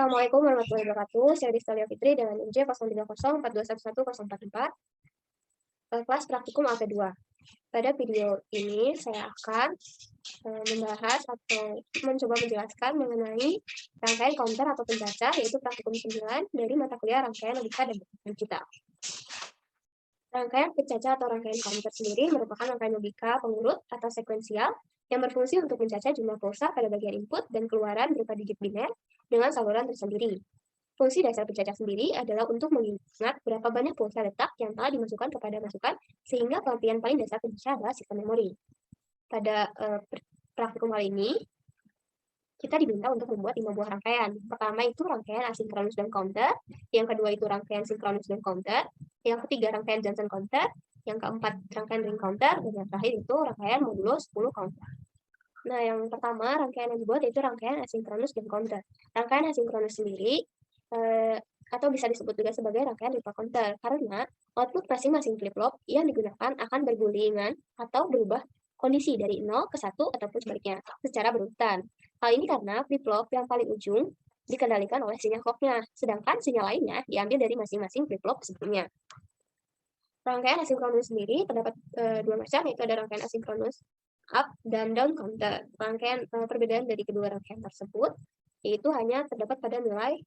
Assalamualaikum warahmatullahi wabarakatuh. Saya Distalia Fitri dengan NJ 03042111044, kelas praktikum AP2. Pada video ini saya akan membahas atau mencoba menjelaskan mengenai rangkaian counter atau pencaca, yaitu praktikum 9 dari mata kuliah rangkaian logika dan digital. Rangkaian pencaca atau rangkaian counter sendiri merupakan rangkaian logika pengurut atau sekuensial yang berfungsi untuk mencaca jumlah pulsa pada bagian input dan keluaran berupa digit biner dengan saluran tersendiri. Fungsi dasar pencaca sendiri adalah untuk mengingat berapa banyak pulsa letak yang telah dimasukkan kepada masukan sehingga pengertian paling dasar pencaca adalah sistem memori. Pada praktikum kali ini, kita diminta untuk membuat 5 buah rangkaian. Pertama itu rangkaian asinkronus dan counter, yang kedua itu rangkaian sinkronus dan counter, yang ketiga rangkaian Johnson counter, yang keempat rangkaian ring counter, dan yang terakhir itu rangkaian modulo 10 counter. Nah, yang pertama rangkaian yang dibuat yaitu rangkaian asinkronus dan counter. Rangkaian asinkronus sendiri atau bisa disebut juga sebagai rangkaian ripple counter karena output masing-masing flip-flop yang digunakan akan bergulingan atau berubah kondisi dari 0 ke 1 ataupun sebaliknya secara berurutan. Hal ini karena flip-flop yang paling ujung dikendalikan oleh sinyal clock-nya, sedangkan sinyal lainnya diambil dari masing-masing flip-flop sebelumnya. Rangkaian asinkronus sendiri terdapat dua macam, yaitu ada rangkaian asinkronus up dan down counter. Rangkaian perbedaan dari kedua rangkaian tersebut yaitu hanya terdapat pada nilai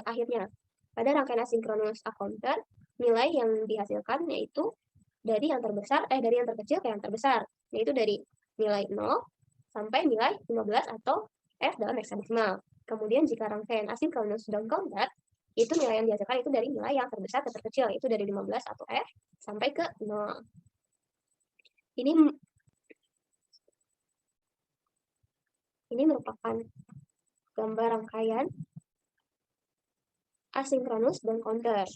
akhirnya. Pada rangkaian asinkronus up counter, nilai yang dihasilkan yaitu dari yang terkecil ke yang terbesar, yaitu dari nilai 0 sampai nilai 15 atau F dalam heksadesimal. Kemudian jika rangkaian asinkronus down counter, itu nilai yang dihasilkan itu dari nilai yang terbesar ke terkecil, yaitu dari 15 atau F sampai ke 0. Ini merupakan gambar rangkaian asinkronus dan counter.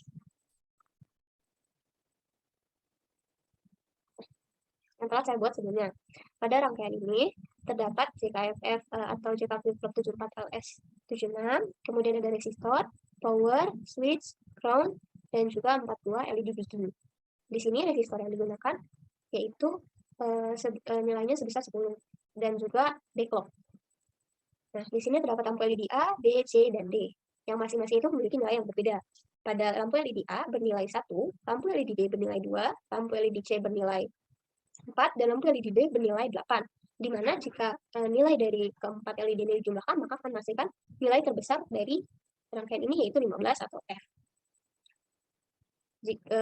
Yang telah saya buat sebelumnya. Pada rangkaian ini terdapat JKFF atau JK flip-flop 74LS76, kemudian ada resistor, power, switch, ground, dan juga 4 buah LED BG. Di sini resistor yang digunakan yaitu nilainya sebesar 10 dan juga D-clock. Nah, di sini terdapat lampu LED A, B, C, dan D, yang masing-masing itu memiliki nilai yang berbeda. Pada lampu LED A bernilai 1, lampu LED D bernilai 2, lampu LED C bernilai 4, dan lampu LED D bernilai 8. Di mana jika nilai dari keempat LED ini dijumlahkan, maka akan menghasilkan nilai terbesar dari rangkaian ini, yaitu 15 atau F.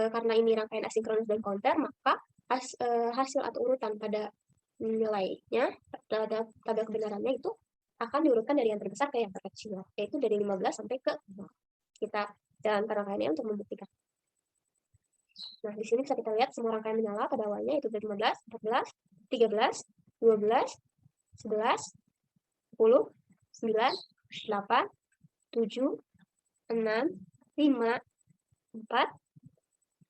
Karena ini rangkaian asinkronus dan counter, maka hasil atau urutan pada nilainya, pada tabel kebenarannya itu akan diurutkan dari yang terbesar ke yang terkecil, yaitu dari 15 sampai ke 0. Kita jalankan rangkaiannya untuk membuktikan. Nah, di sini bisa kita lihat semua rangkaian menyala pada awalnya, yaitu dari 15, 14, 13, 12, 11, 10, 9, 8, 7, 6, 5, 4,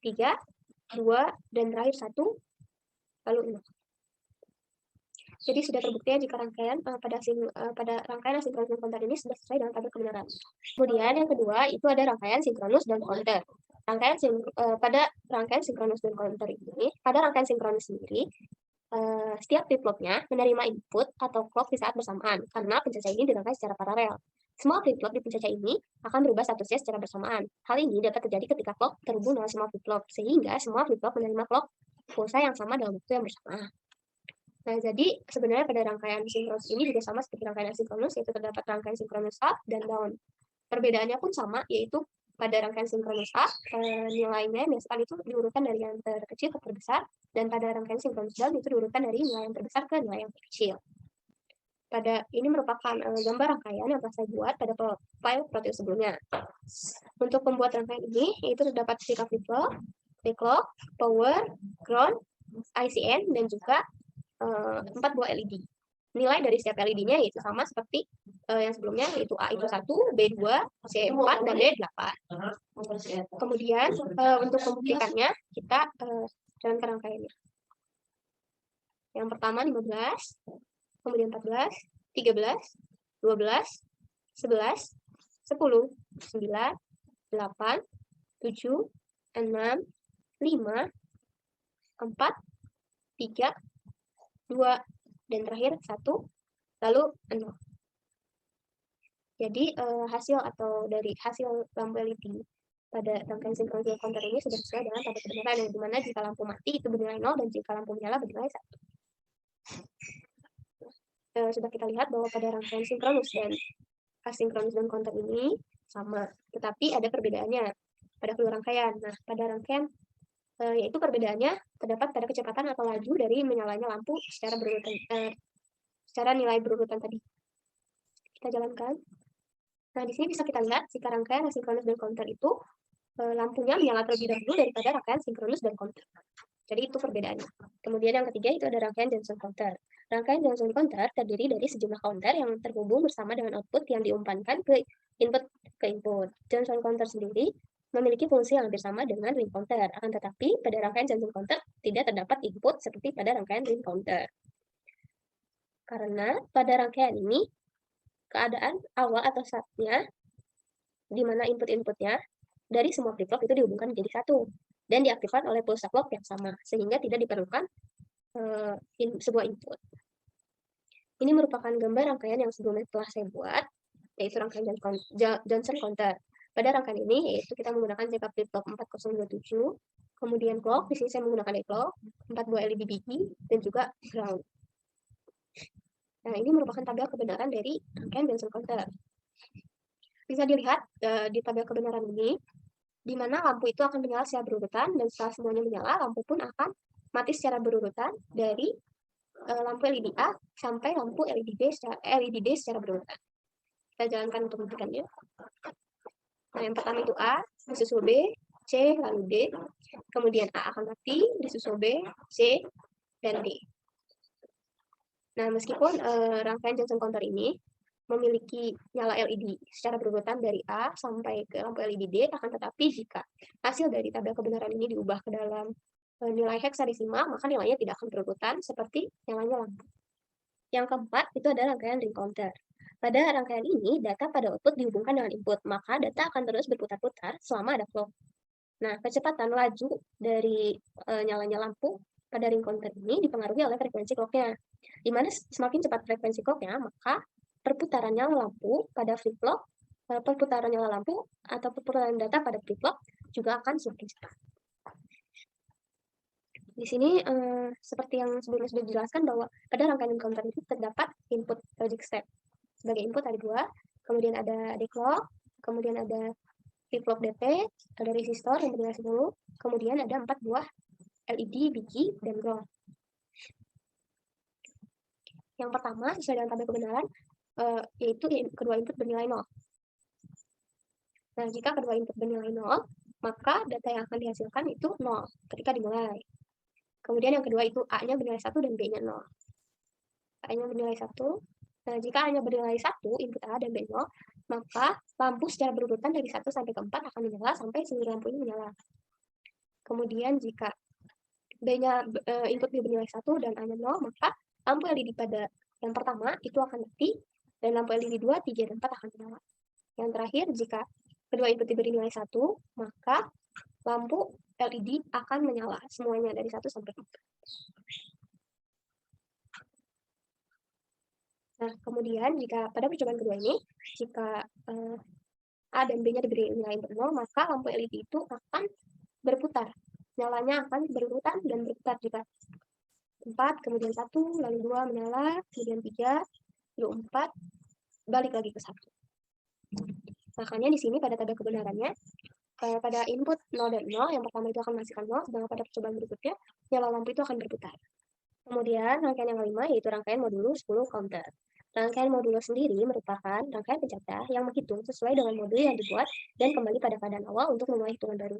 3, 2, dan terakhir 1, lalu 0. Jadi sudah terbukti jika rangkaian pada rangkaian asinkronus dan counter ini sudah sesuai dengan tabel kebenaran. Kemudian yang kedua itu ada rangkaian sinkronus dan counter. Pada rangkaian sinkronus dan counter ini, pada rangkaian sinkronus sendiri, setiap flip-flopnya menerima input atau clock di saat bersamaan karena pencaca ini dirangkai secara paralel. Semua flip-flop di pencaca ini akan berubah statusnya secara bersamaan. Hal ini dapat terjadi ketika clock terhubung dengan semua flip-flop, sehingga semua flip-flop menerima clock pulsa yang sama dalam waktu yang bersamaan. Nah, jadi sebenarnya pada rangkaian sinkronus ini juga sama seperti rangkaian asinkronus, yaitu terdapat rangkaian sinkronus up dan down. Perbedaannya pun sama, yaitu pada rangkaian sinkronus up, nilainya biasanya itu diurutkan dari yang terkecil ke terbesar, dan pada rangkaian sinkronus down itu diurutkan dari nilai yang terbesar ke nilai yang terkecil. Ini merupakan gambar rangkaian yang telah saya buat pada file Proteus sebelumnya. Untuk membuat rangkaian ini, yaitu terdapat JK flip-flop, D-clock, power, ground, ICN, dan juga 4 buah LED. Nilai dari setiap LED-nya yaitu sama seperti yang sebelumnya, yaitu A itu 1, B 2, C 4, dan D 8. Kemudian untuk membuktikannya, kita jalankan rangkaiannya. Yang pertama 15, kemudian 14, 13, 12, 11, 10, 9, 8, 7, 6, 5, 4, 3, 2, dan terakhir 1, lalu 0. Jadi hasil atau dari hasil lampu LED pada rangkaian sinkronis dan counter ini sudah sesuai dengan tabel kebenaran, yang dimana jika lampu mati itu bernilai 0 dan jika lampu menyala bernilai 1. Sudah kita lihat bahwa pada rangkaian sinkronus dan asinkronus dan counter ini sama, tetapi ada perbedaannya pada kedua rangkaian. Nah, pada rangkaian yaitu perbedaannya terdapat pada kecepatan atau laju dari menyalanya lampu secara berurutan, secara nilai berurutan tadi. Kita jalankan. Nah, di sini bisa kita lihat jika rangkaian asinkronus dan counter itu lampunya menyala terlebih dahulu daripada rangkaian sinkronus dan counter. Jadi itu perbedaannya. Kemudian yang ketiga itu ada rangkaian Johnson counter. Rangkaian Johnson counter terdiri dari sejumlah counter yang terhubung bersama dengan output yang diumpankan ke input. Johnson counter sendiri memiliki fungsi yang hampir sama dengan ring counter. Akan tetapi pada rangkaian Johnson counter tidak terdapat input seperti pada rangkaian ring counter. Karena pada rangkaian ini keadaan awal atau startnya di mana input-inputnya dari semua flip-flop itu dihubungkan menjadi satu dan diaktifkan oleh pulsa clock yang sama, sehingga tidak diperlukan sebuah input. Ini merupakan gambar rangkaian yang sebelumnya telah saya buat, yaitu rangkaian Johnson counter. Pada rangkaian ini, yaitu kita menggunakan JK flip-flop 4027, kemudian clock, di sini saya menggunakan clock, 4 buah LED biji, dan juga ground. Nah, ini merupakan tabel kebenaran dari rangkaian Johnson counter. Bisa dilihat di tabel kebenaran ini, di mana lampu itu akan menyala secara berurutan, dan setelah semuanya menyala, lampu pun akan mati secara berurutan dari lampu LED A sampai lampu LED D secara berurutan. Kita jalankan untuk membuktikannya. Nah, yang pertama itu A, disusul B, C, lalu D. Kemudian A akan mati, disusul B, C, dan D. Nah, meskipun rangkaian Johnson counter ini memiliki nyala LED secara berurutan dari A sampai ke lampu LED D, akan tetapi jika hasil dari tabel kebenaran ini diubah ke dalam nilai heksadesimal, maka nilainya tidak akan berurutan seperti nyalanya lampu. Yang keempat, itu adalah rangkaian ring counter. Pada rangkaian ini, data pada output dihubungkan dengan input, maka data akan terus berputar-putar selama ada clock. Nah, kecepatan laju dari nyalanya lampu pada ring counter ini dipengaruhi oleh frekuensi clocknya. Di mana semakin cepat frekuensi clocknya, maka perputaran nyala lampu pada flip-flop, perputaran nyala lampu atau perputaran data pada flip-flop juga akan semakin cepat. Di sini seperti yang sebelumnya sudah dijelaskan bahwa pada rangkaian counter itu terdapat input logic step. Sebagai input ada 2, kemudian ada declock, kemudian ada flip-flop DP, ada resistor yang bernilai 10, kemudian ada 4 buah LED, biji, dan ground. Yang pertama, sesuai dengan tabel kebenaran, yaitu kedua input bernilai 0. Nah, jika kedua input bernilai 0, maka data yang akan dihasilkan itu 0 ketika dimulai. Kemudian yang kedua itu A-nya bernilai 1 dan B-nya 0. A-nya bernilai 1. Nah, jika A-nya bernilai 1, input A dan B 0, maka lampu secara berurutan dari 1 sampai ke 4 akan menyala sampai seluruh lampu ini menyala. Kemudian jika B-nya input B bernilai 1 dan A-nya 0, maka lampu LED pada yang pertama itu akan mati, dan lampu LED 2, 3, dan 4 akan menyala. Yang terakhir, jika kedua input diberi nilai 1, maka lampu LED akan menyala semuanya dari 1 sampai 4. Nah, kemudian jika pada percobaan kedua ini, jika A dan B-nya diberi nilai 0, maka lampu LED itu akan berputar. Nyalanya akan berurutan dan berputar jika 4, kemudian 1, lalu 2 menyala, kemudian 3, lalu 4, balik lagi ke 1. Makanya di sini pada tabel kebenarannya, pada input 0 dan 0, yang pertama itu akan menghasilkan 0, sedangkan pada percobaan berikutnya, nyala lampu itu akan berputar. Kemudian rangkaian yang kelima yaitu rangkaian modulo 10 counter. Rangkaian modulo sendiri merupakan rangkaian pencatah yang menghitung sesuai dengan modul yang dibuat dan kembali pada keadaan awal untuk memulai hitungan baru.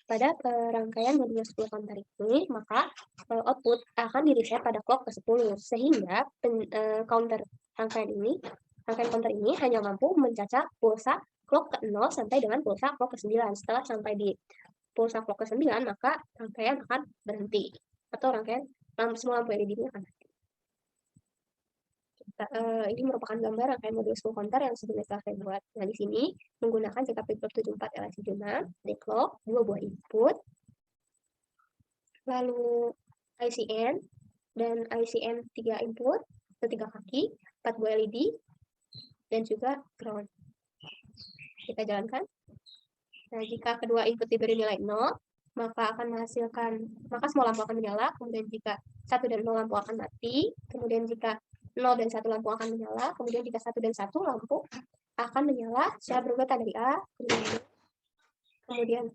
Pada rangkaian modulo 10 counter ini, maka output akan di-reset pada clock ke-10, sehingga counter rangkaian counter ini hanya mampu mencacah pulsa clock ke-0 sampai dengan pulsa clock ke-9. Setelah sampai di pulsa clock ke-9, maka rangkaian akan berhenti, atau rangkaian semua lampu LED ini akan mati. Ini merupakan gambar rangkaian modul 10 counter yang sebelumnya telah saya buat. Nah, di sini menggunakan JK flip-flop 74 LSI6, declock, 2 buah input, lalu ICN, dan ICN 3 input, 3 kaki, 4 buah LED, dan juga ground. Kita jalankan. Nah, jika kedua input diberi nilai 0, maka semua lampu akan menyala. Kemudian jika 1 dan 0 lampu akan mati. Kemudian jika 0 dan 1 lampu akan menyala. Kemudian jika 1 dan 1 lampu akan menyala secara berurutan dari A ke B. Kemudian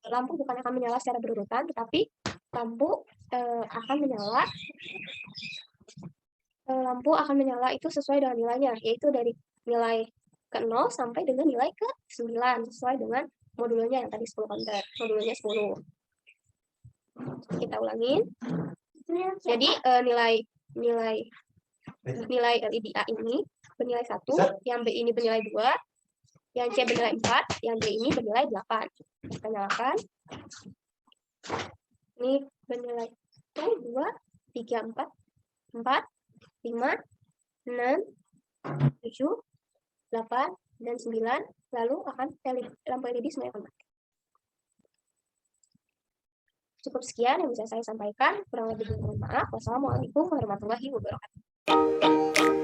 lampu bukan akan menyala secara berurutan, tetapi lampu akan menyala itu sesuai dengan nilainya, yaitu dari nilai ke 0 sampai dengan nilai ke 9 sesuai dengan modulnya yang tadi 10 counter, modulnya 10. Kita ulangin. Jadi nilai LED A ini bernilai 1, yang B ini bernilai 2, yang C bernilai 4, yang D ini bernilai 8. Kita nyalakan. Ini bernilai 1, 2, 3, 4, 5, 6, 7, 8, dan 9, lalu lampu LED semuanya akan mati. Cukup sekian yang bisa saya sampaikan, kurang lebih mohon maaf. Wassalamualaikum warahmatullahi wabarakatuh.